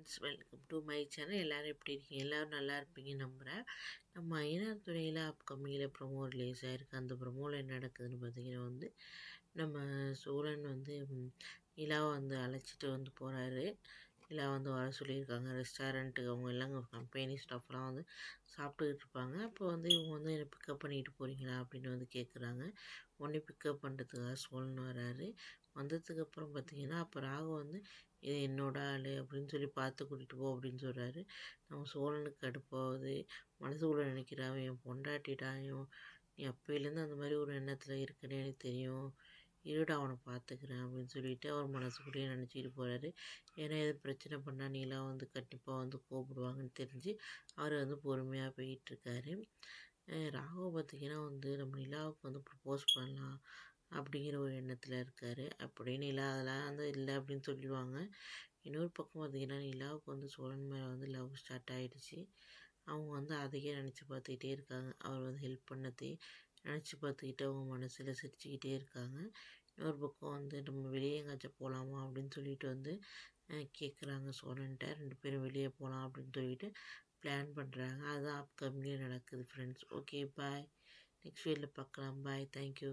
Friends, welcome to my channel. எல்லோரும் எப்படி இருக்கீங்க? எல்லோரும் நல்லா இருப்பீங்கன்னு நம்புகிறேன். நம்ம ஐயனார் துறையில் அப்கமிங்கில் ப்ரொமோ ரிலீஸ் ஆகிருக்கு. அந்த ப்ரொமோவில் என்ன நடக்குதுன்னு பார்த்தீங்கன்னா நம்ம சோழன் நிலாவை அழைச்சிட்டு போகிறாரு. நிலா வர சொல்லியிருக்காங்க ரெஸ்டாரண்ட்டுக்கு. அவங்க எல்லாம் கம்பெனி ஸ்டாஃப்லாம் சாப்பிட்டுக்கிட்டு இருப்பாங்க. அப்போ இவங்க என்னை பிக்கப் பண்ணிட்டு போகிறீங்களா அப்படின்னு கேட்குறாங்க. உடனே பிக்கப் பண்ணுறதுக்காக சோழன் வராரு. வந்ததுக்கப்புறம் பார்த்தீங்கன்னா அப்போ ராகு இது என்னோட ஆள் அப்படின்னு சொல்லி பார்த்து கூட்டிகிட்டு போ அப்படின்னு சொல்கிறாரு. நம்ம சோழனுக்கு கடுப்பாகுது. மனசுக்குள்ளே நினைக்கிறான், என் பொண்டாட்டிட்டாயும் நீ அப்போலேருந்து அந்த மாதிரி ஒரு எண்ணத்தில் இருக்குன்னு எனக்கு தெரியும், இருடா அவனை பார்த்துக்கிறேன் அப்படின்னு சொல்லிட்டு அவர் மனசுக்குள்ளேயே நினச்சிக்கிட்டு போகிறாரு. ஏன்னா எதுவும் பிரச்சனை பண்ணால் நீலாம் கண்டிப்பாக கூப்பிடுவாங்கன்னு தெரிஞ்சு அவர் பொறுமையாக போயிட்டுருக்காரு. ராகவ பார்த்திங்கன்னா நம்ம நிலாவுக்கு ப்ரப்போஸ் பண்ணலாம் அப்படிங்கிற ஒரு எண்ணத்தில் இருக்கார். அப்படின்னு நிலா அதெல்லாம் இல்லை அப்படின்னு சொல்லிடுவாங்க. இன்னொரு பக்கம் பார்த்திங்கன்னா நிலாவுக்கு சோழன் மேலே லவ் ஸ்டார்ட் ஆகிடுச்சு. அவங்க அதையே நினச்சி பார்த்துக்கிட்டே இருக்காங்க. அவர் ஹெல்ப் பண்ணதே நினச்சி பார்த்துக்கிட்டு அவங்க மனசில் சிரிச்சுக்கிட்டே இருக்காங்க. இன்னொரு பக்கம் நம்ம வெளியே எங்கேயாச்சும் போகலாமா அப்படின்னு சொல்லிட்டு கேட்குறாங்க சோழன்ட்ட. 2 பேரும் வெளியே போகலாம் அப்படின்னு சொல்லிட்டு பிளான் பண்ணுறாங்க. அதுதான் அப்கமிங்லேயே நடக்குது ஃப்ரெண்ட்ஸ். ஓகே, பாய். நெக்ஸ்ட் வீடியோவில் பார்க்கலாம். பாய். தேங்க்யூ.